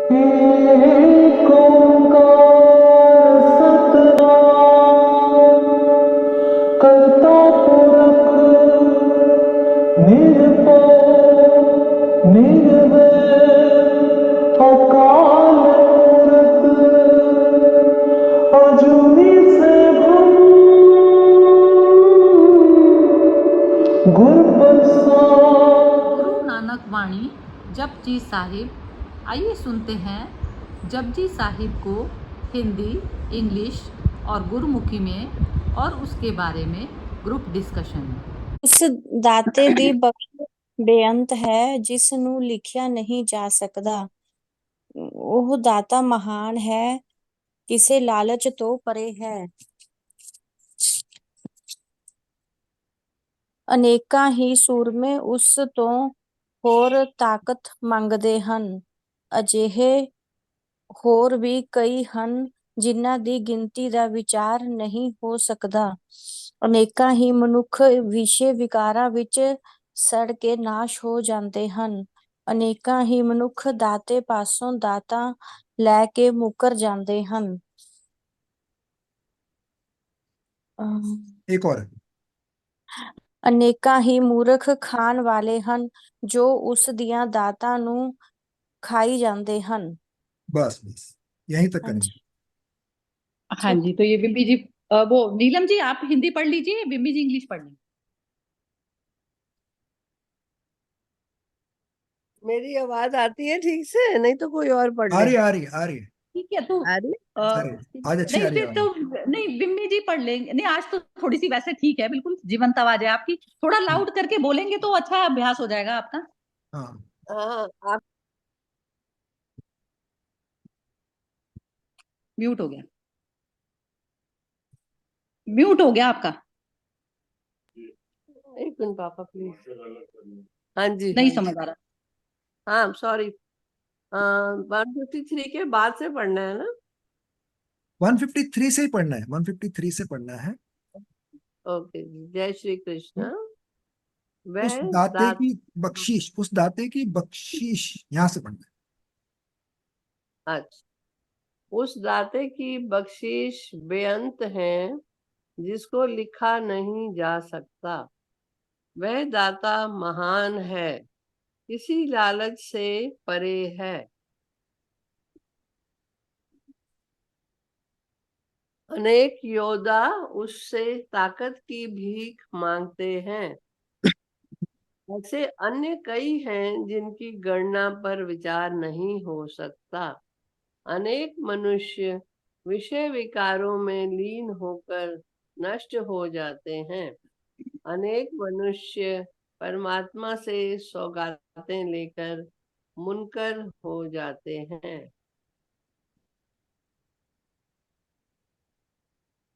एक ओंकार सतनाम करता पुरख निर्भय निर्वैर अकाल मूरत अजूनी सैभम गुर प्रसाद। गुरु नानक वाणी जपजी साहिब। आइए सुनते हैं जपजी साहिब को हिंदी, इंग्लिश और गुरमुखी में और उसके बारे में ग्रुप डिस्कशन। ਉਸ ਦਾਤੇ ਦੀ ਬਖਸ਼ ਬੇਅੰਤ ਹੈ ਜਿਸ ਨੂੰ ਲਿਖਿਆ ਨਹੀਂ ਜਾ ਸਕਦਾ। ਉਹ ਦਾਤਾ ਮਹਾਨ ਹੈ, ਕਿਸੇ ਲਾਲਚ ਤੋਂ ਪਰੇ ਹੈ। ਅਨੇਕਾਂ ਹੀ ਸੂਰਮੇ ਉਸ ਤੋਂ ਹੋਰ ਤਾਕਤ ਮੰਗਦੇ ਹਨ। ਅਜਿਹੇ ਹੋਰ ਵੀ ਕਈ ਹਨ ਜਿਨ੍ਹਾਂ ਦੀ ਗਿਣਤੀ ਦਾ ਵਿਚਾਰ ਨਹੀਂ ਹੋ ਸਕਦਾ। ਅਨੇਕਾਂ ਹੀ ਮਨੁੱਖ ਵਿਸ਼ੇ ਵਿਕਾਰਾਂ ਵਿੱਚ ਸੜ ਕੇ ਨਾਸ਼ ਹੋ ਜਾਂਦੇ ਹਨ। ਅਨੇਕਾਂ ਹੀ ਮਨੁੱਖ ਦਾਤੇ ਪਾਸੋਂ ਦਾਤਾ ਲੈ ਕੇ ਮੁੱਕਰ ਜਾਂਦੇ ਹਨ। एक और ਅਨੇਕਾਂ ਹੀ ਮੂਰਖ ਖਾਣ ਵਾਲੇ ਹਨ ਜੋ ਉਸ ਦੀਆਂ ਦਾਤਾਂ ਨੂੰ ਖਾਈ ਜਾਂਦੇ ਹਨ। बस बस यहीं तक करेंगे। हाँ जी, तो ये बिम्बी जी वो नीलम जी आप हिंदी पढ़ लीजिए, बिम्बी जी इंग्लिश पढ़ लीजिए। मेरी आवाज आती है ठीक से? नहीं तो कोई और पढ़ आ ले। रही आ रही आ रही है ठीक है, तो आ रही? आ रही है। आज अच्छी नहीं आ रही है फिर तो नहीं, बिम्बी जी पढ़ लेंगे। नहीं, आज तो थोड़ी सी वैसे ठीक है, बिल्कुल जीवंत आवाज है आपकी। थोड़ा लाउड करके बोलेंगे तो अच्छा अभ्यास हो जाएगा आपका। हाँ हाँ, आप म्यूट हो गया, म्यूट हो गया आपका। एक मिनट पापा प्लीज। हाँ जी, नहीं समझ आ रहा। हाँ सॉरी। 153 के बाद से पढ़ना है ना? 153 से ही पढ़ना है, 153 से पढ़ना है। ओके जी, जय श्री कृष्ण। उस वह दाते की बख्शीश, उस दाते की बख्शीश यहाँ से पढ़ना है। अच्छा, उस दाते की बख्शीश बेअंत है जिसको लिखा नहीं जा सकता। वह दाता महान है, किसी लालच से परे है। अनेक योद्धा उससे ताकत की भीख मांगते हैं। ऐसे अन्य कई हैं जिनकी गणना पर विचार नहीं हो सकता। अनेक मनुष्य विषय विकारों में लीन होकर नष्ट हो जाते हैं। अनेक मनुष्य परमात्मा से सौगातें लेकर मुनकर हो जाते हैं।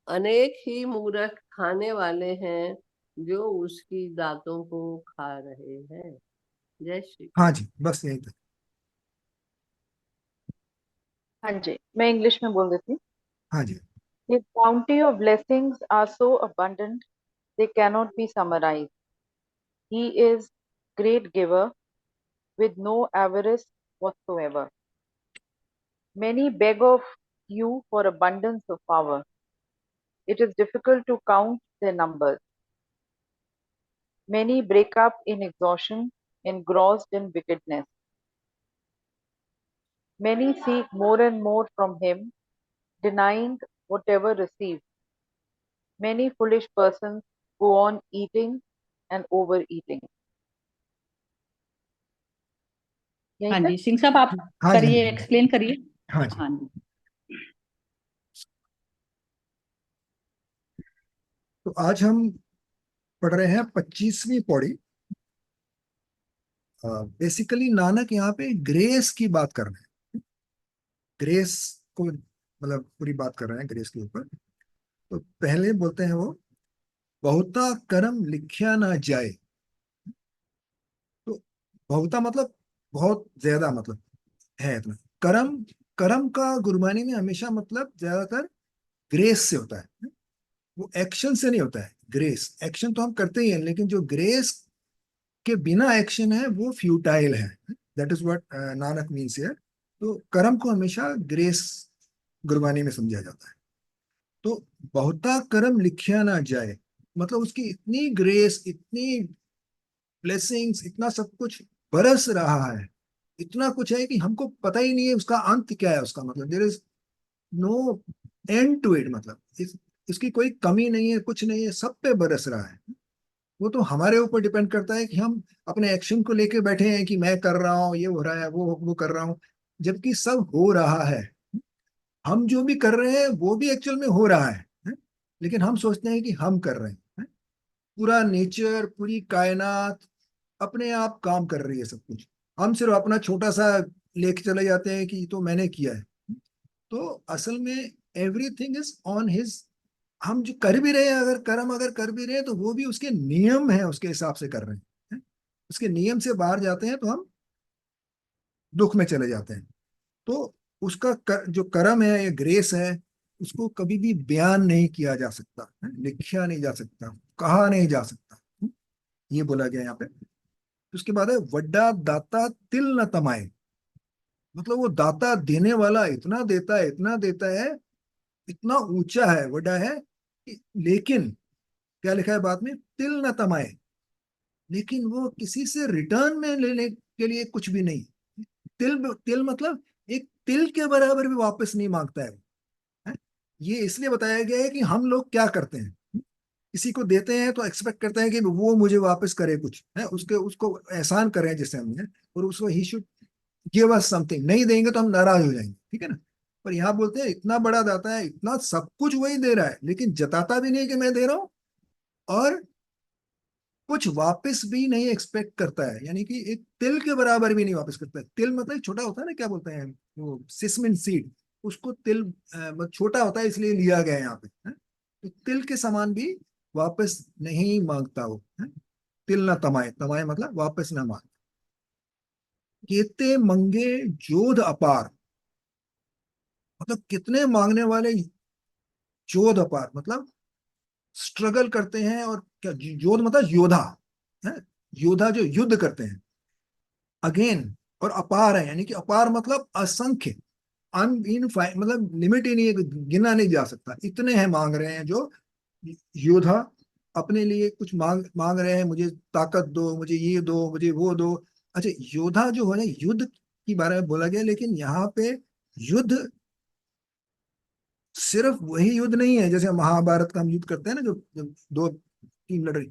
अनेक ही मूर्ख खाने वाले हैं जो उसकी दातों को खा रहे हैं। जय श्री हाँ जी, बस यहीं तक। हाँ जी, मैं इंग्लिश में बोल देती हूँ। हाँ जी। His bounty of blessings are so abundant they cannot be summarized. He is great giver with no avarice whatsoever. Many beg of you for abundance of power. It is difficult to count their numbers. Many break up in exhaustion, engrossed in wickedness. Many seek more and more from him, denying whatever received. Many foolish persons go on eating and overeating. यहीं हाँ तक? जी, सिंह साहब आप हाँ जी, करिए, हाँ जी। Explain करिए। हाँ जी। हाँ जी, तो आज हम पढ़ रहे हैं 25वीं पौड़ी। बेसिकली नानक यहाँ पे ग्रेस की बात कर रहे हैं। ग्रेस को मतलब पूरी बात कर रहे हैं ग्रेस के ऊपर। तो पहले बोलते हैं वो, बहुता कर्म लिखया ना जाए। तो बहुता मतलब बहुत ज्यादा, मतलब है इतना। कर्म, कर्म का गुरबानी में हमेशा मतलब ज्यादातर ग्रेस से होता है, वो एक्शन से नहीं होता है। ग्रेस, एक्शन तो हम करते ही हैं, लेकिन जो ग्रेस के बिना एक्शन है वो फ्यूटाइल है। That is what Nanak means here. तो कर्म को हमेशा ग्रेस गुरबानी में समझा जाता है। तो बहुता कर्म लिखा ना जाए, मतलब उसकी इतनी ग्रेस, इतनी ब्लेसिंग्स, इतना सब कुछ बरस रहा है, इतना कुछ है कि हमको पता ही नहीं है उसका अंत क्या है। उसका मतलब there is no end to it, मतलब इसकी कोई कमी नहीं है, कुछ नहीं है, सब पे बरस रहा है। वो तो हमारे ऊपर डिपेंड करता है कि हम अपने एक्शन को लेके बैठे हैं कि मैं कर रहा हूँ, ये हो रहा है, वो कर रहा हूँ, जबकि सब हो रहा है। हम जो भी कर रहे हैं वो भी एक्चुअल में हो रहा है? लेकिन हम सोचते हैं कि हम कर रहे हैं। पूरा नेचर, पूरी कायनात अपने आप काम कर रही है सब कुछ, हम सिर्फ अपना छोटा सा लेके चले जाते हैं कि ये तो मैंने किया है। तो असल में एवरीथिंग इज ऑन हिज। हम जो कर भी रहे हैं, अगर कर्म अगर कर भी रहे हैं, तो वो भी उसके नियम है, उसके हिसाब से कर रहे हैं। उसके नियम से बाहर जाते हैं तो हम दुख में चले जाते हैं। तो उसका जो कर्म है, ये ग्रेस है, उसको कभी भी बयान नहीं किया जा सकता है, लिखा नहीं जा सकता, कहा नहीं जा सकता। ये बोला गया यहाँ पे। उसके बाद है वड्डा दाता तिल न तमाए, मतलब वो दाता देने वाला इतना देता है, इतना देता है, इतना ऊंचा है, वड्डा है, लेकिन क्या लिखा है बाद में, तिल न तमाए, लेकिन वो किसी से रिटर्न में लेने के लिए कुछ भी नहीं। तिल तिल मतलब एक तिल के बराबर भी वापस नहीं मांगता है। है? ये इसलिए बताया गया है कि हम लोग क्या करते हैं, किसी को देते हैं तो एक्सपेक्ट करते हैं कि वो मुझे वापस करे कुछ, है उसके, उसको एहसान करें जैसे हमने, और उसको he should give us something. नहीं देंगे तो हम नाराज हो जाएंगे, ठीक है ना। पर यहाँ बोलते हैं इतना बड़ा दाता है, इतना सब कुछ वही दे रहा है, लेकिन जताता भी नहीं कि मैं दे रहा हूँ, और कुछ वापस भी नहीं एक्सपेक्ट करता है, यानी कि एक तिल के बराबर भी नहीं वापस करता है। तिल मतलब छोटा होता है ना, क्या बोलते हैं वो, सिसमिन सीड, उसको तिल मतलब छोटा होता है इसलिए लिया गया है यहाँ पे, है? तो तिल के समान भी वापस नहीं मांगता वो, है? तिल ना तमाए, तमाए मतलब वापस ना मांग। केते मंगे जोध अपार, मतलब कितने मांगने वाले, जोध अपार मतलब स्ट्रगल करते हैं, और क्या जोध मतलब योद्धा, है? योद्धा जो युद्ध करते हैं अगेन, और अपार है, यानी कि अपार मतलब असंख्य, मतलब लिमिट ही नहीं है, गिना नहीं जा सकता, इतने हैं मांग रहे हैं जो योद्धा अपने लिए कुछ मांग मांग रहे हैं, मुझे ताकत दो, मुझे ये दो, मुझे वो दो। अच्छा, योद्धा जो है ना, युद्ध के बारे में बोला गया, लेकिन यहाँ पे युद्ध सिर्फ वही युद्ध नहीं है जैसे महाभारत का हम युद्ध करते हैं ना, जो दो टीम लड़ रही,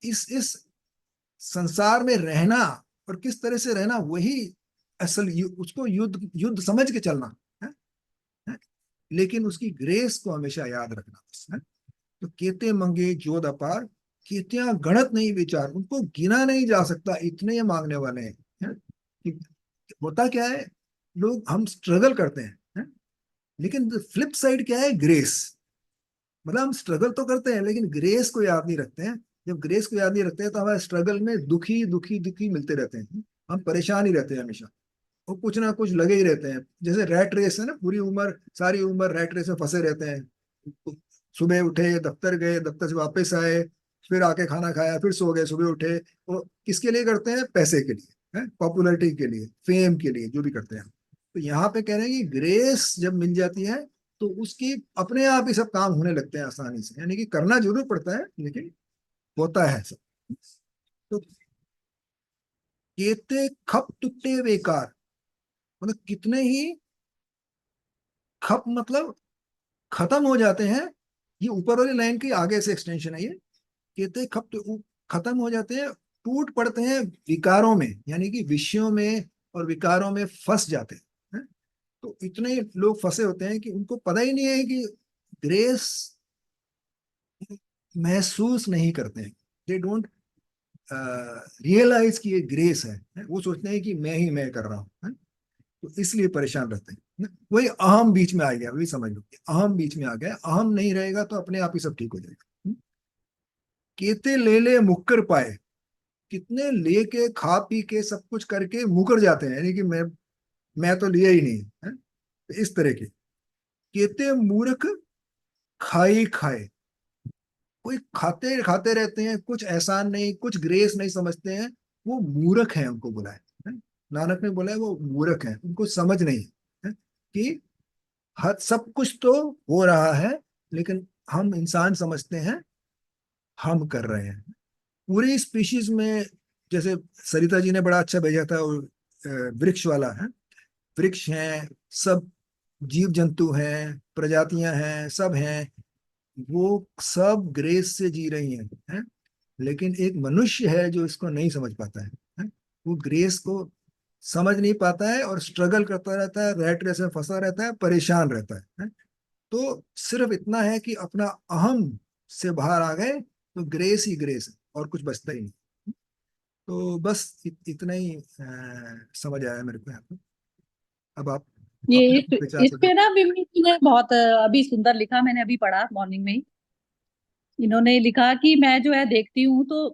इस संसार में रहना, और किस तरह से रहना, वही असल उसको युद्ध युद्ध समझ के चलना है, है? लेकिन उसकी ग्रेस को हमेशा याद रखना बस, है? तो केते मंगे जोध अपार, केतियां गणत नहीं विचार, उनको गिना नहीं जा सकता, इतने मांगने वाले हैं, है? कि होता क्या है, लोग हम स्ट्रगल करते हैं, है? लेकिन फ्लिप साइड क्या है, ग्रेस, मतलब हम स्ट्रगल तो करते हैं लेकिन ग्रेस को याद नहीं रखते हैं। जब ग्रेस को याद नहीं रखते हैं तो हमारे स्ट्रगल में दुखी दुखी दुखी मिलते रहते हैं, हम परेशान ही रहते हैं हमेशा, और कुछ ना कुछ लगे ही रहते हैं। जैसे रैट रेस है ना, पूरी उम्र, सारी उम्र रैट रेस में फंसे रहते हैं। सुबह उठे, दफ्तर गए, दफ्तर से वापस आए, फिर आके खाना खाया, फिर सो गए, सुबह उठे, वो किसके लिए करते हैं, पैसे के लिए, है, पॉपुलैरिटी के लिए, फेम के लिए, जो भी करते हैं। तो यहाँ पे कह रहे हैं कि ग्रेस जब मिल जाती है तो उसकी अपने आप ही सब काम होने लगते हैं आसानी से, यानी कि करना जरूर पड़ता है लेकिन होता है सब। तो केते खप टुट्टे बेकार, मतलब कितने ही खप मतलब खत्म हो जाते हैं, ये ऊपर वाली लाइन की आगे से एक्सटेंशन है ये। कहते खप खत्म हो जाते हैं, टूट पड़ते हैं विकारों में, यानी कि विषयों में और विकारों में फंस जाते हैं। तो इतने लोग फंसे होते हैं कि उनको पता ही नहीं है कि ग्रेस महसूस नहीं करते हैं, दे डोंट रियलाइज कि ये ग्रेस है? वो सोचते हैं कि मैं ही मैं कर रहा हूँ, है? तो इसलिए परेशान रहते हैं। वही अहम बीच में आ गया, वही समझ लो, अहम बीच में आ गया, अहम नहीं रहेगा तो अपने आप ही सब ठीक हो जाएगा। केते ले ले मुक्कर पाए, कितने लेके खा पी के सब कुछ करके मुकर जाते हैं, यानी कि मैं तो लिया ही नहीं है, तो इस तरह के। केते मूर्ख खाई खाए, कोई खाते खाते रहते हैं, कुछ एहसान नहीं, कुछ ग्रेस नहीं समझते हैं, वो मूर्ख है, उनको बुलाए, है? नानक ने बोला है वो मूर्ख है, उनको समझ नहीं है कि हर सब कुछ तो हो रहा है, लेकिन हम इंसान समझते हैं हम कर रहे हैं। पूरी स्पीशीज में, जैसे सरिता जी ने बड़ा अच्छा भेजा था वो वृक्ष वाला है, वृक्ष हैं, सब जीव जंतु हैं, प्रजातियां हैं, सब हैं, वो सब ग्रेस से जी रही हैं। लेकिन एक मनुष्य है जो इसको नहीं समझ पाता है? वो ग्रेस को समझ नहीं पाता है और स्ट्रगल करता रहता है, रैट रेस में फंसा रहता है, परेशान रहता है? तो सिर्फ इतना है कि अपना अहम से बाहर आ गए तो ग्रेस ही ग्रेस है, और कुछ बचता ही नहीं। तो बस इतना ही समझ आया मेरे को यहाँ पे। अब आप ये अपने इस, विचार इस से पे ना बिमनी जी ने बहुत अभी सुंदर लिखा, मैंने अभी पढ़ा मॉर्निंग में ही। इन्होंने लिखा कि मैं जो है देखती हूँ तो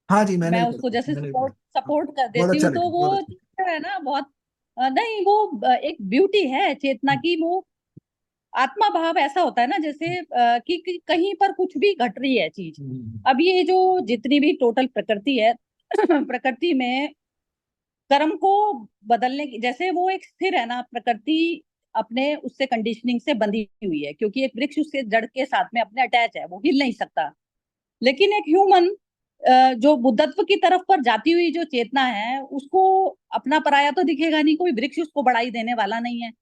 हाँ जी, मैंने मैं भी उसको पढ़ा, जैसे मैंने भी पढ़ा। सपोर्ट हाँ, सपोर्ट कर बहुत देती अच्छा हूँ, तो लिखा, बहुत वो अच्छा। चीज़ है ना बहुत नहीं वो एक ब्यूटी है चेतना की। वो आत्मा भाव ऐसा होता है ना जैसे कि कहीं पर कुछ भी घट रही है चीज। हम्म, अब ये जो जितनी भी टोटल प्रकृति है प्रकृति में कर्म को बदलने की, जैसे वो एक स्थिर है ना प्रकृति, अपने उससे कंडीशनिंग से बंधी हुई है, क्योंकि एक वृक्ष उसके जड़ के साथ में अपने अटैच है, वो हिल नहीं सकता। लेकिन एक ह्यूमन जो बुद्धत्व की तरफ पर जाती हुई जो चेतना है, उसको अपना पराया तो दिखेगा नहीं, कोई वृक्ष उसको बढ़ाई देने वाला नहीं है।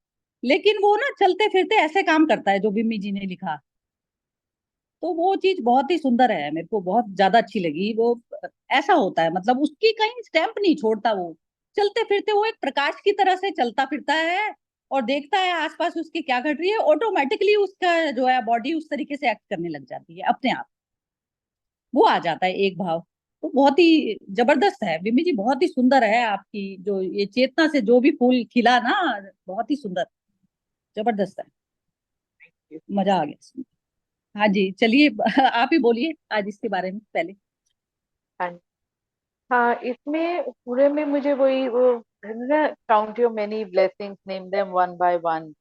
लेकिन वो ना चलते फिरते ऐसे काम करता है जो बिम्मी जी ने लिखा। तो वो चीज बहुत ही सुंदर है, मेरे को बहुत ज्यादा अच्छी लगी वो। ऐसा होता है, मतलब उसकी कहीं स्टैंप नहीं छोड़ता वो, चलते फिरते वो एक प्रकाश की तरह से चलता फिरता है और देखता है आसपास उसके क्या घट रही है, ऑटोमेटिकली उसका जो है बॉडी उस तरीके से एक्ट करने लग जाती है अपने आप। वो आ जाता है एक भाव। तो बहुत ही जबरदस्त है बिम्मी जी, बहुत ही सुंदर है आपकी जो ये चेतना से जो भी फूल खिला ना, बहुत ही सुंदर, जबरदस्त है, मजा आ गया। हाँ जी, चलिए आप ही बोलिए आज इसके बारे में पहले। हाँ, हाँ, इसमें पूरे में मुझे वही वो ना, count your many blessings, name them one by one,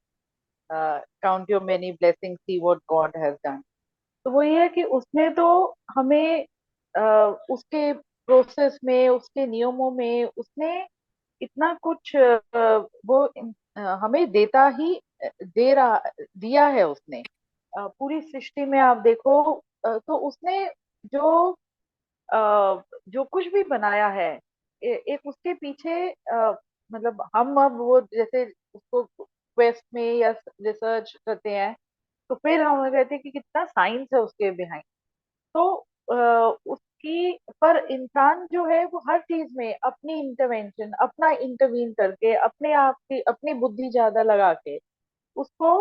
count your many blessings, see what God has done. तो वही है कि उसमें तो हमें उसके प्रोसेस में, उसके नियमों में उसने इतना कुछ वो हमें देता ही दे रहा दिया है उसने। पूरी सृष्टि में आप देखो, तो उसने जो जो कुछ भी बनाया है, एक उसके पीछे मतलब हम अब वो जैसे उसको क्वेस्ट में या रिसर्च करते हैं, तो फिर हम कहते हैं कि कितना साइंस है उसके बिहाइंड। तो उसकी पर इंसान जो है वो हर चीज में अपनी इंटरवेंशन, अपना इंटरवीन करके, अपने आप की अपनी बुद्धि ज्यादा लगा के उसको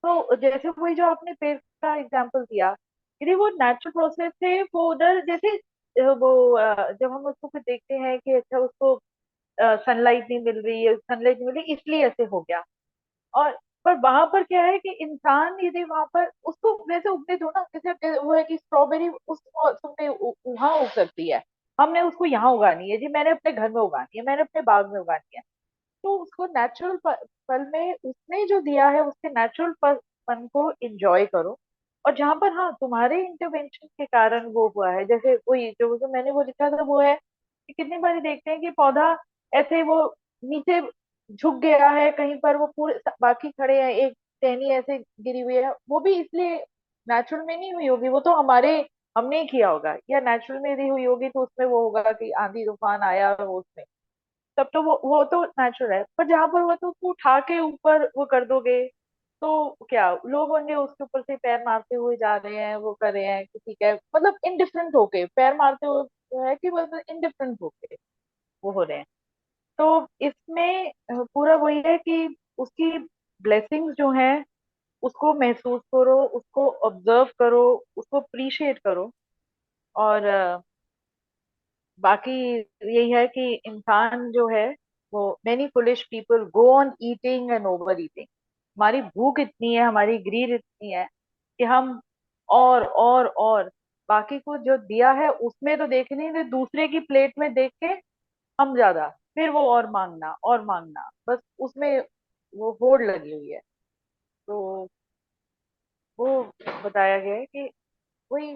तो जैसे वही जो आपने पेड़ का एग्जांपल दिया, यदि वो नेचुरल प्रोसेस है, वो उधर जैसे वो जब हम उसको फिर देखते हैं कि अच्छा उसको सनलाइट नहीं मिल रही है, सनलाइट नहीं मिल रही इसलिए ऐसे हो गया। और पर वहां पर क्या है कि इंसान यदि वहां पर उसको वैसे उगने दो ना, जैसे वो है कि स्ट्रॉबेरी उस मौसम में वहां उग सकती है, हमने उसको यहाँ उगानी है जी, मैंने अपने घर में उगानी है, मैंने अपने बाग में उगानी है। तो उसको नेचुरल पल में उसने जो दिया है उसके नेचुरल पन को एंजॉय करो। और जहां पर हाँ तुम्हारे इंटरवेंशन के कारण वो हुआ है, जैसे वही जो मैंने वो लिखा था वो है कि कितनी बारी देखते हैं कि पौधा ऐसे वो नीचे झुक गया है कहीं पर, वो पूरे बाकी खड़े हैं, एक टहनी ऐसे गिरी हुई है, वो भी इसलिए नेचुरल में नहीं हुई होगी, वो तो हमारे हमने ही किया होगा, या नेचुरल में यदि हुई होगी तो उसमें वो होगा कि आंधी तूफान आया वो उसमें, तब तो वो तो नेचुरल है। पर जहां पर वो तो उसको उठा के ऊपर वो कर दोगे, तो क्या लोग होंगे उसके ऊपर से पैर मारते हुए जा रहे हैं, वो कर रहे हैं कि ठीक है, मतलब इनडिफरेंट होके पैर मारते हुए है कि मतलब इनडिफरेंट होके वो हो रहे हैं। तो इसमें पूरा वही है कि उसकी ब्लेसिंग्स जो हैं उसको महसूस करो, उसको ऑब्जर्व करो, उसको अप्रिशिएट करो। और बाकी यही है कि इंसान जो है वो many foolish people go on eating and over eating. हमारी भूख इतनी है, हमारी ग्रीड इतनी है कि हम और बाकी को जो दिया है उसमें तो देख नहीं रहे, दूसरे की प्लेट में देख के हम ज्यादा, फिर वो और मांगना, बस उसमें वो होड़ लगी हुई है। तो वो बताया गया है कि वही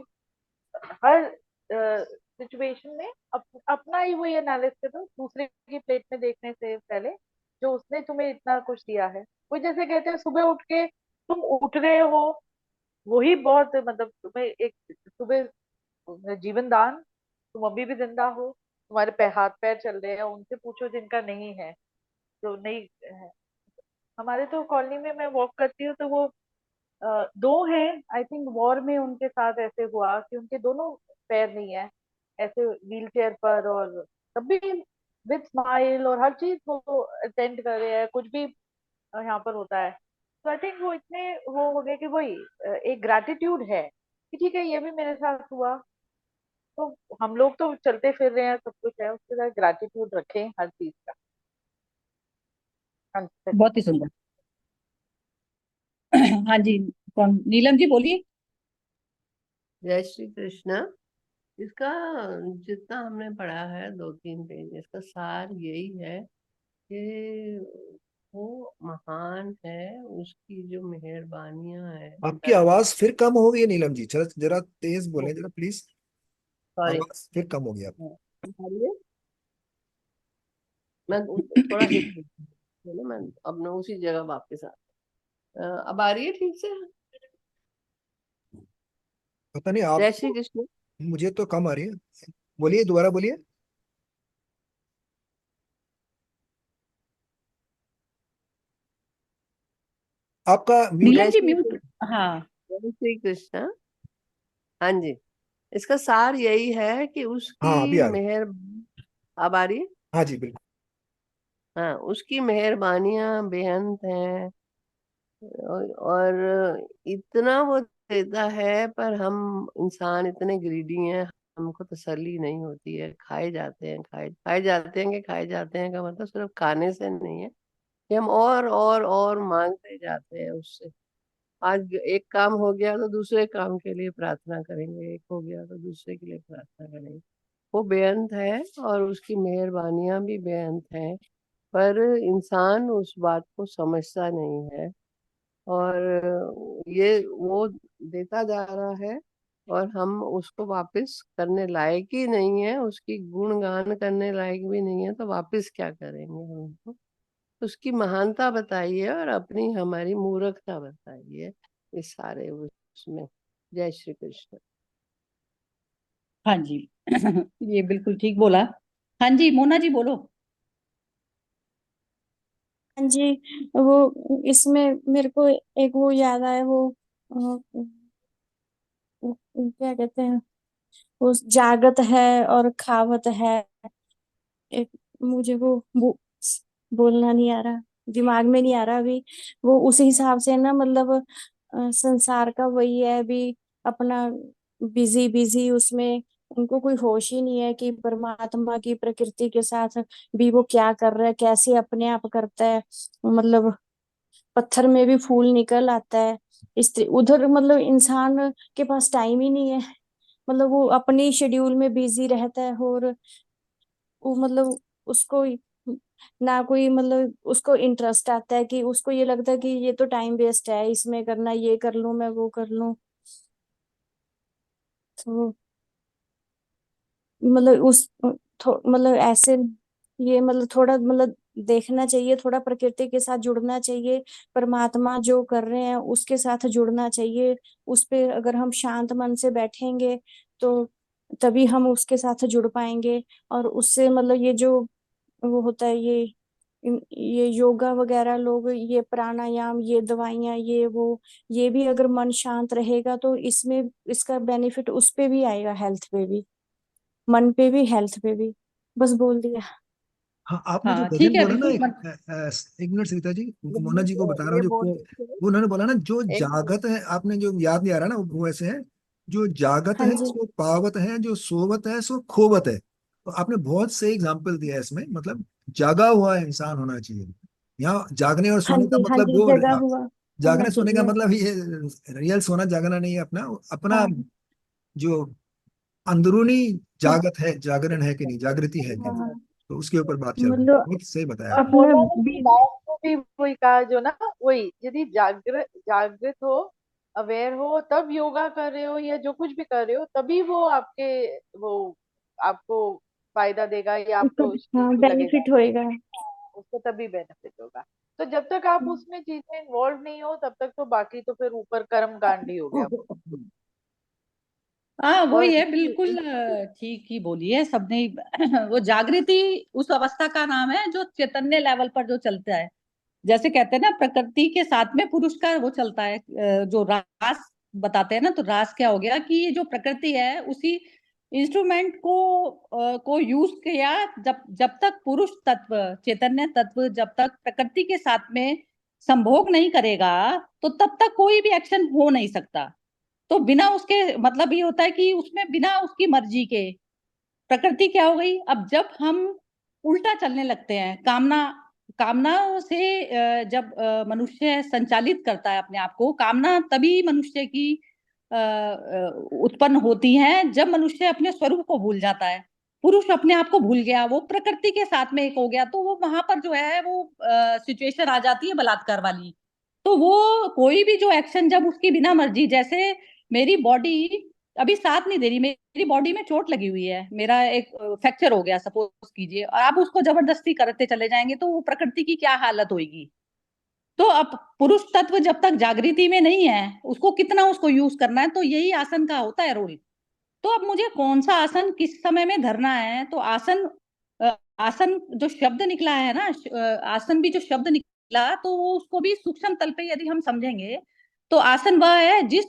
हर सिचुएशन में अपना ही वही एनालिसिस करो दूसरे की प्लेट में देखने से पहले, जो उसने तुम्हें इतना कुछ दिया है। वो जैसे कहते हैं सुबह उठ के तुम उठ रहे हो, वही बहुत मतलब तुम्हें एक सुबह जीवन दान, तुम अभी भी जिंदा हो, तुम्हारे हाथ पैर चल रहे हैं, उनसे पूछो जिनका नहीं है, जो नहीं है। हमारे तो कॉलोनी में मैं वॉक करती हूँ तो वो दो हैं, आई थिंक वॉर में उनके साथ ऐसे हुआ कि उनके दोनों पैर नहीं है, ऐसे व्हील चेयर पर, और तब भी विद स्माइल और हर चीज वो अटेंड कर रहे हैं, कुछ भी यहाँ पर होता है। तो आई थिंक वो इतने वो हो गए कि वही एक ग्रैटिट्यूड है कि ठीक है ये भी मेरे साथ हुआ। तो हम लोग तो चलते फिर रहे हैं, सब कुछ है, उसके साथ ग्रैटिट्यूड रखें हर चीज का। हाँ जी। बहुत ही सुंदर। हाँ जी, कौन? नीलम जी बोलिए। जय श्री कृष्ण। इसका जितना हमने पढ़ा है 2-3 पेज, इसका सार यही है कि वो महान है, उसकी जो मेहरबानियां है, आपकी आवाज फिर कम हो गई है नीलम जी, जरा जरा तेज बोलें जरा प्लीज। सॉरी, आवाज फिर कम हो गई आप। मैं थोड़ा हिट है ना, मैं अपने उसी जगह वापस अब आ रही है ठीक से? पता नहीं जय आप, श्री कृष्ण। मुझे तो कम आ रही है। बोलिए, दोबारा बोलिए। आपका म्यूट। नीलम जय जी श्री म्यूट। हाँ। जय श्री कृष्ण। हाँ जी, इसका सार यही है कि हाँ अभी उसकी आ रही। मेहर अब आ रही है। हाँ जी बिल्कुल। हाँ, उसकी मेहरबानियां बेअंत हैं, और इतना वो देता है, पर हम इंसान इतने ग्रीडी हैं, हमको तसल्ली नहीं होती है, खाए जाते हैं, खाए जाते हैं, कि खाए जाते हैं का मतलब सिर्फ खाने से नहीं है कि हम और मांगते जाते हैं उससे। आज एक काम हो गया तो दूसरे काम के लिए प्रार्थना करेंगे, एक हो गया तो दूसरे के लिए प्रार्थना करेंगे। वो बेअंत है और उसकी मेहरबानियां भी बेअंत हैं, पर इंसान उस बात को समझता नहीं है, और ये वो देता जा रहा है, और हम उसको वापस करने लायक ही नहीं है, उसकी गुणगान करने लायक भी नहीं है, तो वापस क्या करेंगे हम उसको? उसकी महानता बताइए और अपनी हमारी मूर्खता बताइए इस सारे उसमें। जय श्री कृष्ण। हाँ जी। ये बिल्कुल ठीक बोला। हाँ जी, मोना जी बोलो। हाँ जी। वो इसमें मेरे को एक वो याद आया, वो क्या कहते हैं, वो जागत है और खावत है। एक मुझे वो बोलना नहीं आ रहा, दिमाग में नहीं आ रहा अभी। वो उसी हिसाब से ना, मतलब संसार का वही है अभी, अपना बिजी बिजी उसमें, उनको कोई होश ही नहीं है कि परमात्मा की प्रकृति के साथ भी वो क्या कर रहा है, कैसे अपने आप करता है। मतलब पत्थर में भी फूल निकल आता है। स्त्री उधर, मतलब इंसान के पास टाइम ही नहीं है, मतलब वो अपनी शेड्यूल में बिजी रहता है, और वो मतलब उसको ना कोई, मतलब उसको इंटरेस्ट आता है कि उसको ये लगता है कि ये तो टाइम वेस्ट है, इसमें करना, ये कर लूं मैं, वो कर लूं। तो मतलब मतलब ऐसे, ये मतलब थोड़ा, मतलब देखना चाहिए, थोड़ा प्रकृति के साथ जुड़ना चाहिए, परमात्मा जो कर रहे हैं उसके साथ जुड़ना चाहिए। उस पे अगर हम शांत मन से बैठेंगे तो तभी हम उसके साथ जुड़ पाएंगे। और उससे मतलब ये जो वो होता है, ये योगा वगैरह, लोग ये प्राणायाम, ये दवाइयाँ, ये वो, ये भी अगर मन शांत रहेगा तो इसमें इसका बेनिफिट उस पे भी आएगा, हेल्थ पे भी, मन पे भी, हेल्थ पे भी। बस बोल दिया। हाँ आपने जो हाँ ठीक भजन है, बोला ना, बिल्कुल एक मिनट सरिता जी, मोना जी को बता रहा ये हूँ जो बोल वो उन्होंने बोला ना, जो एक जागत है, आपने जो याद नहीं आ रहा ना, वो ऐसे है, जो जागत हाँ है जी। सो पावत है, जो सोवत है सो खोवत है। तो आपने बहुत सही एग्जाम्पल दिया है इसमें, मतलब जागा हुआ इंसान होना चाहिए। यहाँ जागने और हाँ सोने का जी। हाँ मतलब जी, वो, जगा हुआ होना जागने सोने का चाहिए। मतलब ये रियल सोना जागना नहीं है, अपना अपना हाँ जो अंदरूनी जागत है, जागरण है कि नहीं, जागृति है कि हाँ नहीं, हाँ। तो उसके ऊपर बात चल रही है। मतलब बहुत सही बताया आपने। अपने मोना ने भी। लास्ट को भी वही कहा जो ना, वही यदि जागृत जागृत हो, अवेयर हो, तब योगा कर रहे हो या जो कुछ भी कर रहे हो, तभी वो आपके वो आपको फायदा देगा या उसको आपको हाँ यूजफुल लगेगा, बेनिफिट होएगा। उसको तभी बेनिफिट होगा। तो जब तक आप उसमें चीजें इन्वॉल्व नहीं हो तब तक तो बाकी तो फिर ऊपर कर्म कांड ही हो गया वो। हाँ और वही है, बिल्कुल ठीक ही बोली है सबने ही। वो जागृति उस अवस्था का नाम है जो चैतन्य लेवल पर जो चलता है। जैसे कहते हैं ना, प्रकृति के साथ में पुरुष का वो चलता है, जो रास बताते हैं ना, तो रास क्या हो गया कि ये जो प्रकृति है उसी इंस्ट्रूमेंट को यूज किया। जब जब तक पुरुष तत्व, चैतन्य तत्व जब तक प्रकृति के साथ में संभोग नहीं करेगा, तो तब तक कोई भी एक्शन हो नहीं सकता। तो बिना उसके, मतलब ये होता है कि उसमें बिना उसकी मर्जी के प्रकृति क्या हो गई। अब जब हम उल्टा चलने लगते हैं, कामना कामना से जब मनुष्य संचालित करता है अपने आप को, कामना तभी मनुष्य की उत्पन्न होती है जब मनुष्य अपने स्वरूप को भूल जाता है। पुरुष अपने आप को भूल गया, वो प्रकृति के साथ में एक हो गया, तो वो वहां पर जो है वो सिचुएशन आ जाती है बलात्कार वाली। तो वो कोई भी जो एक्शन जब उसकी बिना मर्जी, जैसे मेरी बॉडी अभी साथ नहीं दे रही, मेरी बॉडी में चोट लगी हुई है, मेरा एक फ्रैक्चर हो गया सपोज कीजिए, और आप उसको जबरदस्ती करते चले जाएंगे तो वो प्रकृति की क्या हालत होगी। तो अब पुरुष तत्व जब तक जागृति में नहीं है, उसको कितना उसको यूज करना है, तो यही आसन का होता है रोल। तो अब मुझे कौन सा आसन किस समय में धरना है, तो आसन आसन जो शब्द निकला है ना, आसन भी जो शब्द निकला, तो वो उसको भी सूक्ष्म तल पे यदि हम समझेंगे, तो आसन वह है जिस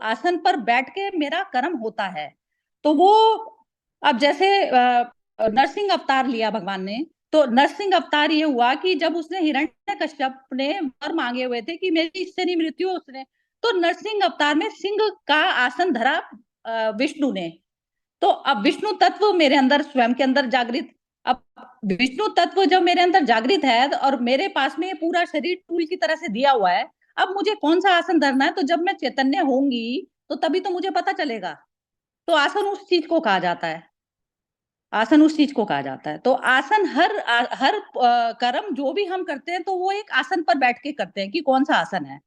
आसन पर बैठ के मेरा कर्म होता है। तो वो अब जैसे नरसिंह अवतार लिया भगवान ने, तो नरसिंह अवतार ये हुआ कि जब उसने हिरण्यकश्यप ने वर मांगे हुए थे कि मेरी इससे नहीं मृत्यु हो, उसने तो नरसिंह अवतार में सिंह का आसन धरा विष्णु ने। तो अब विष्णु तत्व मेरे अंदर स्वयं के अंदर जागृत, अब विष्णु तत्व जब मेरे अंदर जागृत है और मेरे पास में ये पूरा शरीर टूल की तरह से दिया हुआ है, अब मुझे कौन सा आसन धरना है, तो जब मैं चैतन्य होंगी तो तभी तो मुझे पता चलेगा। तो आसन उस चीज को कहा जाता है, आसन उस चीज को कहा जाता है। तो आसन हर कर्म जो भी हम करते हैं तो वो एक आसन पर बैठ के करते हैं कि कौन सा आसन है।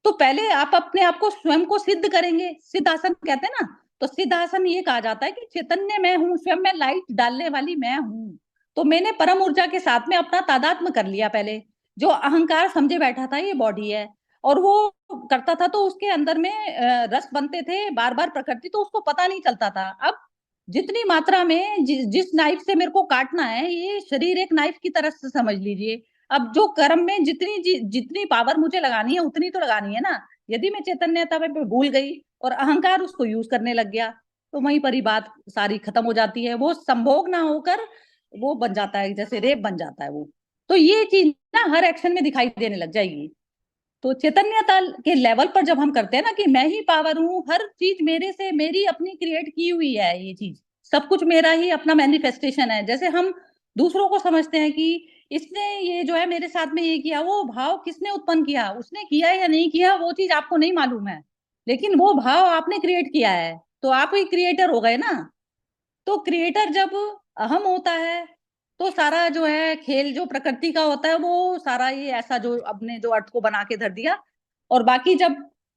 तो पहले आप अपने आप को स्वयं को सिद्ध करेंगे, सिद्ध आसन कहते हैं ना। तो सिद्ध आसन ये कहा जाता है कि चैतन्य मैं हूँ, स्वयं में लाइट डालने वाली मैं हूँ। तो मैंने परम ऊर्जा के साथ में अपना तादात्म्य कर लिया। पहले जो अहंकार समझे बैठा था ये बॉडी है और वो करता था, तो उसके अंदर में रस बनते थे बार बार प्रकृति, तो उसको पता नहीं चलता था। अब जितनी मात्रा में जिस नाइफ से मेरे को काटना है, ये शरीर एक नाइफ की तरह से समझ लीजिए। अब जो कर्म में जितनी पावर मुझे लगानी है उतनी तो लगानी है ना। यदि मैं चैतन्यता पे भूल गई और अहंकार उसको यूज करने लग गया, तो वहीं पर ही बात सारी खत्म हो जाती है। वो संभोग ना होकर वो बन जाता है, जैसे रेप बन जाता है वो। तो ये चीज ना हर एक्शन में दिखाई देने लग जाएगी। तो चैतन्यता के लेवल पर जब हम करते हैं ना कि मैं ही पावर हूँ, हर चीज मेरे से, मेरी अपनी क्रिएट की हुई है ये चीज, सब कुछ मेरा ही अपना मैनिफेस्टेशन है। जैसे हम दूसरों को समझते हैं कि इसने ये जो है मेरे साथ में ये किया, वो भाव किसने उत्पन्न किया, उसने किया या नहीं किया वो चीज आपको नहीं मालूम है, लेकिन वो भाव आपने क्रिएट किया है, तो आप ही क्रिएटर हो गए ना। तो क्रिएटर जब अहम होता है, तो सारा जो है खेल जो प्रकृति का होता है वो सारा ये ऐसा जो अपने जो अर्थ को बना के धर दिया। और बाकी जब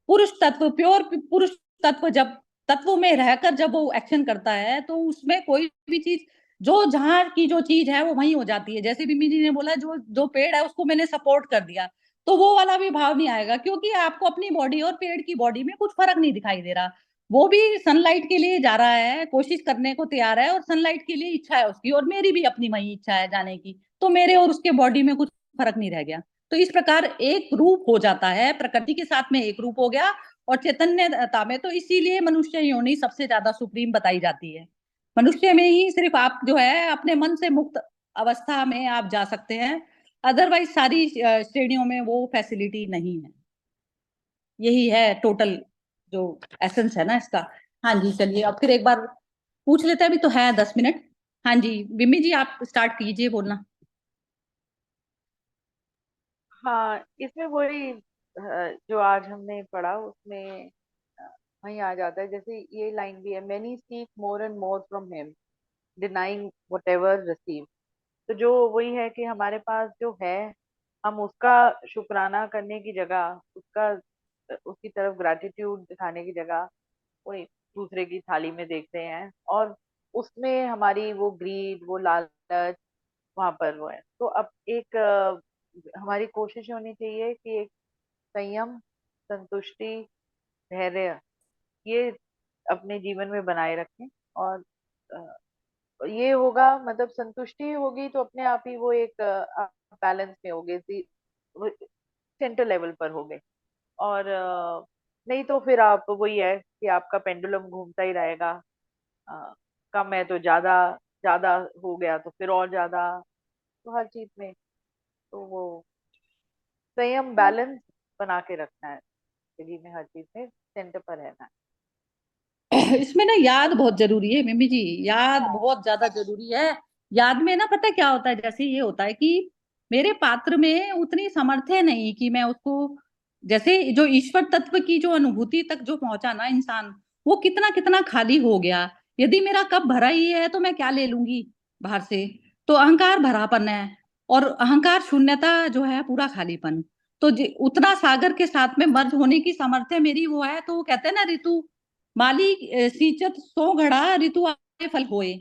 पुरुष तत्व, प्योर पुरुष तत्व जब तत्व में रहकर जब वो एक्शन करता है, तो उसमें कोई भी चीज, जो जहां की जो चीज है वो वहीं हो जाती है। जैसे बिम्मी जी ने बोला, जो जो पेड़ है उसको मैंने सपोर्ट कर दिया, तो वो वाला भी भाव नहीं आएगा, क्योंकि आपको अपनी बॉडी और पेड़ की बॉडी में कुछ फर्क नहीं दिखाई दे रहा। वो भी सनलाइट के लिए जा रहा है, कोशिश करने को तैयार है, और सनलाइट के लिए इच्छा है उसकी, और मेरी भी अपनी वही इच्छा है जाने की, तो मेरे और उसके बॉडी में कुछ फर्क नहीं रह गया। तो इस प्रकार एक रूप हो जाता है, प्रकृति के साथ में एक रूप हो गया। और चैतन्यता में तो इसीलिए मनुष्य योनि सबसे ज्यादा सुप्रीम बताई जाती है। मनुष्य में ही सिर्फ आप जो है अपने मन से मुक्त अवस्था में आप जा सकते हैं, अदरवाइज सारी श्रेणियों में वो फैसिलिटी नहीं है। यही है टोटल जो एसेंस है ना इसका। हाँ जी, चलिए अब फिर एक बार पूछ लेते हैं, अभी तो है 10 मिनट। हाँ जी, बिम्मी जी आप स्टार्ट कीजिए बोलना। हाँ, इसमें वही जो आज हमने पढ़ा उसमें वही आ जाता है। जैसे ये लाइन भी है, many seek more and more from him denying what ever receive. तो जो वही है कि हमारे पास जो है, हम उसका शुक्राना करने की जगह, उसका उसकी तरफ ग्रैटिट्यूड दिखाने की जगह वही दूसरे की थाली में देखते हैं, और उसमें हमारी वो ग्रीड, वो लालच वहां पर वो है। तो अब एक हमारी कोशिश होनी चाहिए कि एक संयम, संतुष्टि, धैर्य, ये अपने जीवन में बनाए रखें। और ये होगा, मतलब संतुष्टि होगी तो अपने आप ही वो एक बैलेंस में होगे, सेंटर लेवल पर होगे। और नहीं तो फिर आप वही है कि आपका पेंडुलम घूमता ही रहेगा। अ, कम है तो ज्यादा, ज्यादा हो गया तो फिर और ज्यादा। तो हर चीज में तो वो संयम, बैलेंस बना के रखना है जिंदगी में, हर चीज में सेंटर पर रहना है। इसमें ना याद बहुत जरूरी है मिमी जी, याद बहुत ज्यादा जरूरी है। याद में ना पता है क्या होता है, जैसे ये होता है कि मेरे पात्र में उतनी सामर्थ्य नहीं कि मैं उसको, जैसे जो ईश्वर तत्व की जो अनुभूति तक जो पहुंचा ना इंसान, वो कितना कितना खाली हो गया। यदि मेरा कप भरा ही है तो मैं क्या ले लूंगी बाहर से। तो अहंकार भरापन है, और अहंकार शून्यता जो है पूरा खालीपन। तो उतना सागर के साथ में मर्ज होने की सामर्थ्य मेरी वो है। तो वो कहते हैं ना, ऋतु माली सींचत सो घड़ा ऋतु आए फल होए।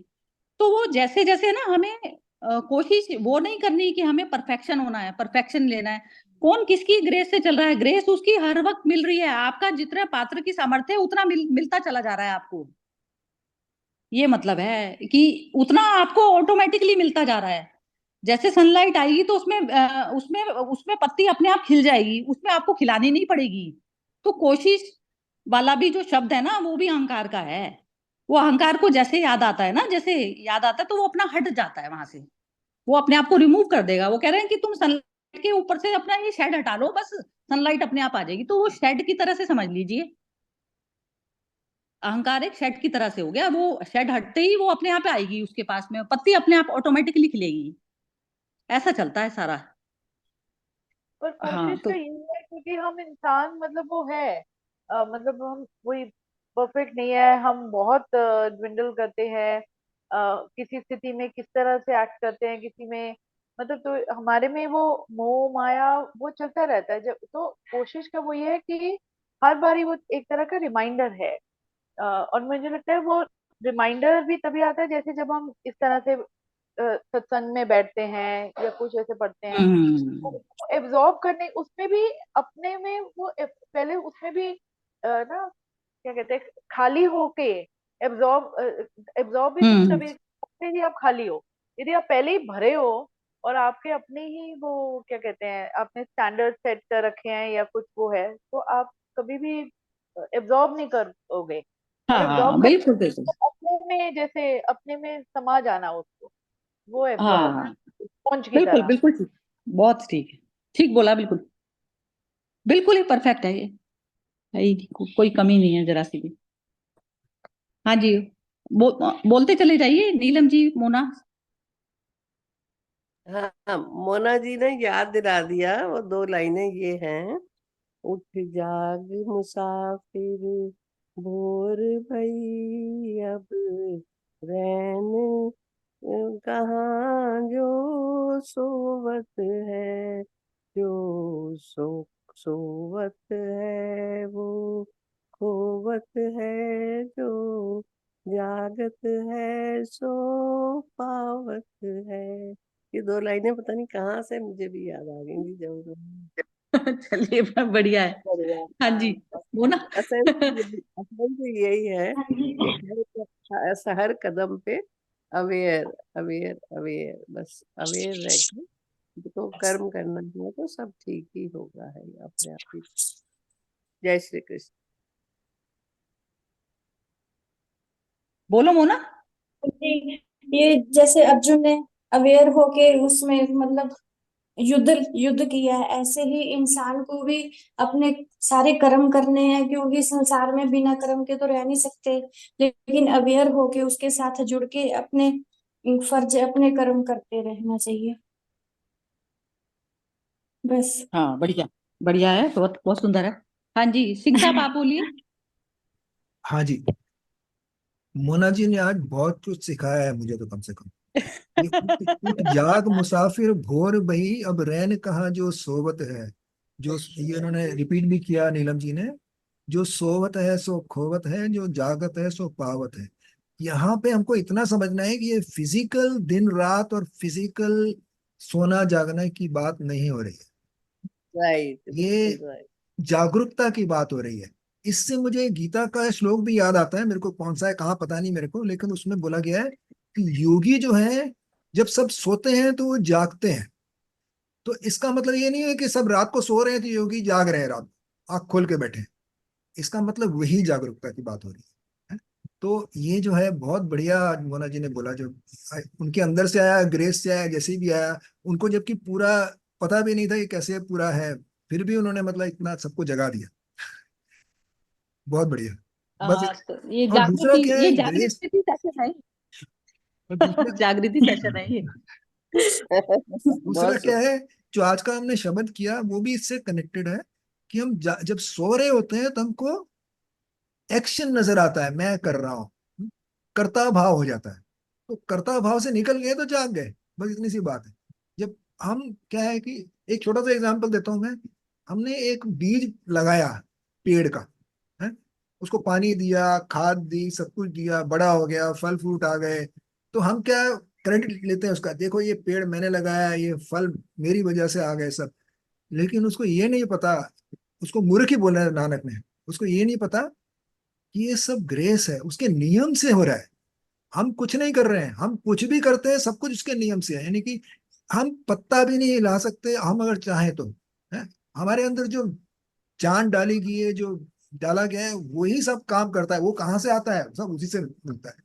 तो वो जैसे जैसे ना हमें कोशिश वो नहीं करनी कि हमें परफेक्शन होना है, परफेक्शन लेना है। कौन किसकी ग्रेस से चल रहा है, ग्रेस उसकी हर वक्त मिल रही है। आपका जितना पात्र की सामर्थ्य है उतना मिलता चला जा रहा है आपको। ये मतलब है कि उतना आपको ऑटोमेटिकली मिलता जा रहा है। जैसे सनलाइट आएगी तो उसमें उसमें उसमें पत्ती अपने आप खिल जाएगी, उसमें आपको खिलानी नहीं पड़ेगी। तो कोशिश वाला भी जो शब्द है ना, वो भी अहंकार का है। वो अहंकार को जैसे याद आता है ना, जैसे याद आता है तो वो अपना हट जाता है वहां से। वो अपने आप को रिमूव कर देगा। वो कह रहे हैं कि तुम सनलाइट के ऊपर से अपना ये शेड हटा लो, बस सनलाइट अपने आप आ जाएगी। तो वो शेड की तरह से समझ लीजिए, अहंकार एक शेड की तरह से हो गया। वो शेड हटते ही वो अपने आप आएगी, उसके पास में पत्ती अपने आप ऑटोमेटिकली खिलेगी। ऐसा चलता है सारा। पर हाँ कोशिश तो का ये है, क्योंकि हम इंसान मतलब वो है, मतलब हम वही परफेक्ट नहीं है, हम बहुत ड्विंडल करते हैं। किसी स्थिति में किस तरह से एक्ट करते हैं, किसी में मतलब, तो हमारे में वो मोह माया वो चलता रहता है। जब तो कोशिश का वो ये है कि हर बारी वो एक तरह का रिमाइंडर है। और मुझे लगता है वो रिमाइंडर भी तभी आता है जैसे जब हम इस तरह से सत्संग में बैठते हैं या कुछ ऐसे पढ़ते हैं। हम्म एब्जॉर्ब करने उसमें भी, अपने में वो पहले उसमें भी ना क्या कहते हैं, खाली होके एब्जॉर्ब, एब्जॉर्ब भी तुम हम्म तभी करते यदि आप खाली हो। यदि आप पहले ही भरे हो और आपके अपने ही वो क्या कहते हैं, आपने स्टैंडर्ड सेट कर रखे हैं या कुछ वो है, तो आप कभी भी एब्जॉर्ब नहीं करोगे। और एब्जॉर्ब हाँ कर बिल्कुल बिल्कुल। अपने में, जैसे अपने में समा जाना उसको, वो एब्जॉर्ब हाँ स्पॉन्ज की बिल्कुल तरह। बिल्कुल ठीक, बहुत ठीक है। ठीक बोला बिल्कुल। बिल्कुल ही परफेक्ट है ये। है ही नहीं, कोई कमी नहीं है जरा सी भी। हाँ जी, बोलते चले जाइए नीलम जी, मोना। हाँ हाँ, मोना जी ने याद दिला दिया। वो दो लाइनें ये हैं: उठ जाग मुसाफिर, भोर भई अब रैन कहाँ जो सोवत है, जो सोवत है वो खोवत है, जो जागत है सो पावत है। ये दो लाइनें पता नहीं कहाँ से मुझे भी याद आ गई थी जब चलिए बढ़िया है। बढ़िया। हाँ जी, मोना। असल तो यही है कि हर कदम पे अवेयर अवेयर अवेयर, बस अवेयर रह के तो कर्म करना है तो सब ठीक ही होगा है अपने आप ही। जय श्री कृष्ण। बोलो मोना। जी, ये जैसे अर्जुन ने अवेयर होके उसमें मतलब युद्ध युद्ध किया है, ऐसे ही इंसान को भी अपने सारे कर्म करने हैं, क्योंकि संसार में बिना कर्म के तो रह नहीं सकते। लेकिन अवेयर होके उसके साथ जुड़ के अपने फर्ज, अपने कर्म करते रहना चाहिए। बस। हाँ बढ़िया, बढ़िया है, बहुत बहुत सुंदर है। हाँ जी, सिंह साहब आप बोलिए। हाँ जी, मोना जी ने आज बहुत कुछ सिखाया है मुझे तो, कम से कम। ये उठ जाग मुसाफिर भोर बही अब रैन कहाँ जो सोवत है। जो ये उन्होंने रिपीट भी किया नीलम जी ने, जो सोवत है सो खोवत है, जो जागत है सो पावत है। यहाँ पे हमको इतना समझना है कि ये फिजिकल दिन रात और फिजिकल सोना जागना की बात नहीं हो रही है, राइट, ये बिल्कुल राइट। जागरूकता की बात हो रही है। इससे मुझे गीता का श्लोक भी याद आता है, मेरे को कौन सा है कहाँ पता नहीं मेरे को, लेकिन उसमें बोला गया है कि योगी जो है जब सब सोते हैं तो वो जागते हैं। तो इसका मतलब ये नहीं है कि सब रात को सो रहे हैं तो योगी जाग रहे हैं, रात आंख खोल के बैठे हैं। इसका मतलब वही जागरूकता की बात हो रही है। तो ये जो है बहुत बढ़िया मोना जी ने बोला, जो उनके अंदर से आया, ग्रेस से आया, जैसे भी आया उनको, जबकि पूरा पता भी नहीं था ये कैसे पूरा है, फिर भी उन्होंने मतलब इतना सबको जगा दिया। बहुत बढ़िया। बस तो ये और दूसरा जागृति, क्या है, ये ग्रेस। जागृति सेशन है। और दूसरा जागृति सेशन है ये। दूसरा बहुत क्या सुंदर। है, जो आज का हमने शब्द किया वो भी इससे कनेक्टेड है, कि हम जब सो रहे होते हैं तो हमको एक्शन नजर आता है, मैं कर रहा हूँ, कर्ता भाव हो जाता है। तो कर्ता भाव से निकल गए तो जाग गए, बस इतनी सी बात है। जब हम क्या है कि, एक छोटा सा एग्जांपल देता हूँ मैं, हमने एक बीज लगाया पेड़ का, है, उसको पानी दिया, खाद दी, सब कुछ दिया, बड़ा हो गया, फल फ्रूट आ गए, तो हम क्या क्रेडिट लेते हैं उसका, देखो ये पेड़ मैंने लगाया, ये फल मेरी वजह से आ गए सब। लेकिन उसको ये नहीं पता, उसको मूर्ख ही बोला है नानक ने, उसको ये नहीं पता कि ये सब ग्रेस है, उसके नियम से हो रहा है। हम कुछ नहीं कर रहे हैं, हम कुछ भी करते हैं सब कुछ उसके नियम से है, यानी कि हम पत्ता भी नहीं हिला सकते हम अगर चाहें तो, है। हमारे अंदर जो जान डाली गई है, जो डाला गया है, वही सब काम करता है। वो कहाँ से आता है, सब उसी से मिलता है।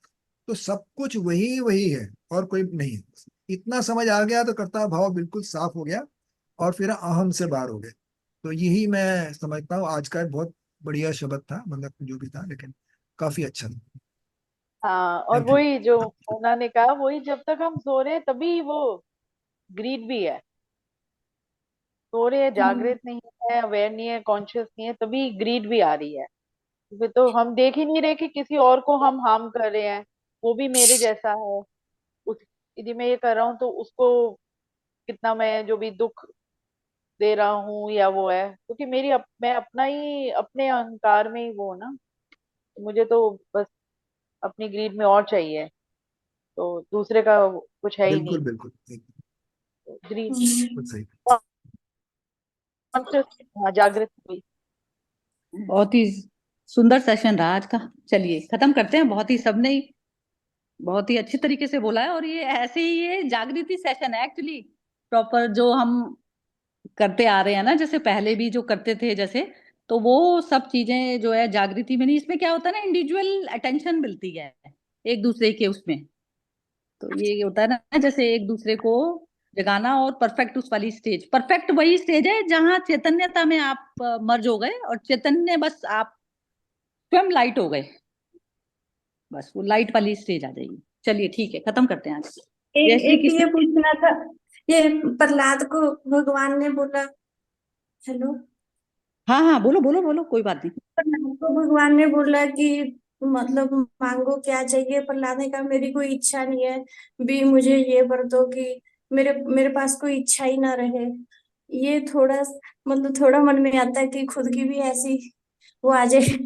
तो सब कुछ वही वही है और कोई नहीं है। इतना समझ आ गया तो कर्ता भाव बिल्कुल साफ हो गया, और फिर अहम से बाहर हो गए। तो यही मैं समझता हूँ, आज का बहुत बढ़िया शब्द था, मतलब जो भी था, लेकिन काफी अच्छा था। हाँ, और थैंक यू। वही जो उन्होंने कहा, वही जब तक हम सो रहे हैं तभी वो ग्रीड भी है। सो रहे हैं, जागृत नहीं है, अवेयर नहीं है, कॉन्शियस नहीं है, तभी ग्रीड भी आ रही है। फिर तो हम देख ही नहीं रहे कि किसी और को हम हार्म कर रहे हैं, वो भी मेरे जैसा है। उस यदि मैं ये कर रहा हूँ तो उसको कितना मैं जो भी दुख दे रहा हूँ या वो है, क्योंकि मैं अपना ही अपने अहंकार में ही वो हूं ना। मुझे तो बस अपनी ग्रीड में और चाहिए, तो दूसरे का कुछ है ही बिल्कुल नहीं। बिल्कुल ग्रीड, बिल्कुल सही। हाँ, जागृत हुई। बहुत ही सुंदर सेशन रहा आज का। चलिए खत्म करते हैं। बहुत ही सबने ही बहुत ही अच्छी तरीके से बोला है, और ये ऐसे ही ये जागृति सेशन है एक्चुअली, प्रॉपर जो हम करते आ रहे हैं ना, जैसे पहले भी जो करते थे जैसे, तो वो सब चीजें जो है जागृति में नहीं, इसमें क्या होता है ना, इंडिविजुअल अटेंशन मिलती है एक दूसरे के उसमें। तो ये होता है ना, जैसे एक दूसरे को जगाना, और परफेक्ट उस वाली स्टेज, परफेक्ट वही स्टेज है जहाँ चैतन्यता में आप मर्ज हो गए, और चैतन्य बस आप स्वयं लाइट हो गए, बस वो लाइट वाली स्टेज आ जाएगी। चलिए ठीक है, खत्म करते हैं आज। जय एक श्री एक ये कृष्ण। पूछना था, ये प्रहलाद को भगवान ने बोला, हेलो, हाँ हाँ, बोलो बोलो बोलो, कोई बात नहीं। प्रहलाद को भगवान ने बोला कि मतलब मांगो क्या चाहिए। प्रहलाद ने कहा मेरी कोई इच्छा नहीं है, भी मुझे ये वर दो कि मेरे मेरे पास कोई इच्छा ही ना रहे। ये थोड़ा मतलब थोड़ा मन में आता है कि खुद की भी ऐसी वो आ जाए,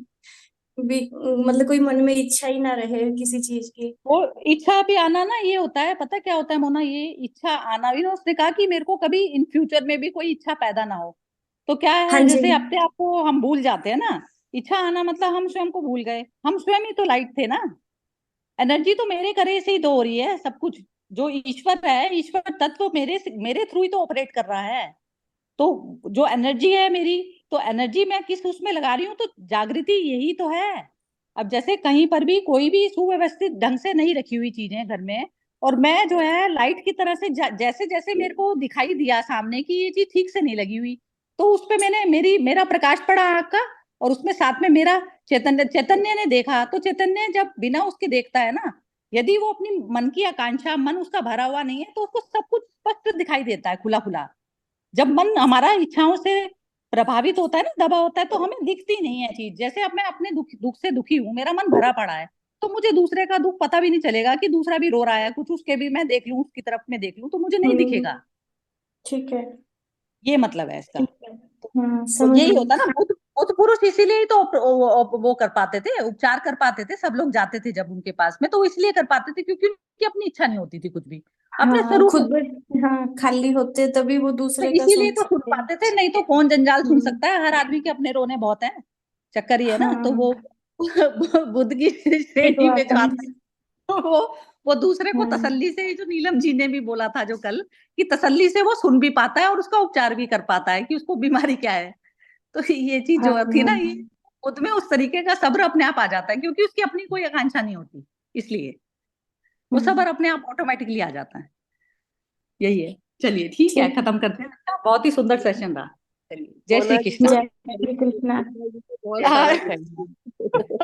भी मतलब कोई मन में इच्छा ही ना रहे किसी चीज की। वो इच्छा भी आना ना, ये होता है, पता क्या होता है मोना, ये इच्छा आना भी ना, उसने कहा कि मेरे को कभी इन फ्यूचर में भी कोई इच्छा पैदा ना हो। तो क्या हाँ है, जी। जैसे अपने आप को हम भूल जाते हैं ना। इच्छा आना मतलब हम स्वयं को भूल गए, हम स्वयं ही तो लाइट थे ना। एनर्जी तो मेरे करे से ही तो हो रही है सब कुछ। जो ईश्वर है, ईश्वर तत्व मेरे थ्रू ही तो ऑपरेट कर रहा है। तो जो एनर्जी है मेरी, तो एनर्जी मैं किस उसमें लगा रही हूँ, तो जागृति यही तो है। अब जैसे कहीं पर भी कोई भी सुव्यवस्थित ढंग से नहीं रखी हुई चीजें घर में, और मैं जो है लाइट की तरह से जैसे जैसे मेरे को दिखाई दिया सामने की ये चीज ठीक से नहीं लगी हुई, तो उस पे मैंने मेरा प्रकाश पड़ा आँख का, और उसमें साथ में मेरा चैतन्य चैतन्य ने देखा। तो चैतन्य जब बिना उसके देखता है ना, यदि वो अपनी मन की आकांक्षा, मन उसका भरा हुआ नहीं है, तो उसको सब कुछ स्पष्ट दिखाई देता है, खुला खुला। जब मन हमारा इच्छाओं से प्रभावित होता है ना, दबा होता है, तो हमें दिखती नहीं है चीज। जैसे अब मैं अपने दुख से दुखी हूँ, मेरा मन भरा पड़ा है, तो मुझे दूसरे का दुख पता भी नहीं चलेगा कि दूसरा भी रो रहा है कुछ, उसके भी मैं देख लूं, उसकी तरफ में देख लूं, तो मुझे नहीं हम्म, दिखेगा। ठीक है। ये मतलब है इसका। ठीक है। तो समझ यही गई। होता है ना, बुद्ध वो तो पुरुष इसीलिए ही तो वो कर पाते थे, उपचार कर पाते थे, सब लोग जाते थे जब उनके पास में, तो वो इसलिए कर पाते थे क्योंकि उनकी अपनी इच्छा नहीं होती थी कुछ भी, अपने हाँ स्वरूप खुद में, हाँ खाली होते तभी वो तो दूसरे का इसीलिए सुन तो सुन सकते पाते थे, हैं। नहीं तो कौन जंजाल सुन हम्म, सकता है, हर आदमी के अपने रोने बहुत है, चक्कर ये है ना, तो हाँ वो बुद्ध की ये तो श्रेणी में जो आता आता है। है, तो वो दूसरे को हाँ तसल्ली से, जो नीलम जी ने भी बोला था जो कल, कि तसल्ली से वो सुन भी पाता है और उसका उपचार भी कर पाता है कि उसको बीमारी क्या है। तो ये चीज हाँ जो थी ना, हाँ ये खुद में उस तरीके का सब्र अपने आप आ जाता है, क्योंकि उसकी अपनी कोई आकांक्षा नहीं होती, इसलिए वो हम्म, सब्र अपने आप ऑटोमेटिकली आ जाता है। यही है। चलिए ठीक है, ठीक है। खत्म करते हैं, बहुत ही सुंदर सेशन रहा। चलिए, जय श्री मोना जी कृष्ण। को जय श्री कृष्णा। बहुत हाँ। सारा थैंक यू।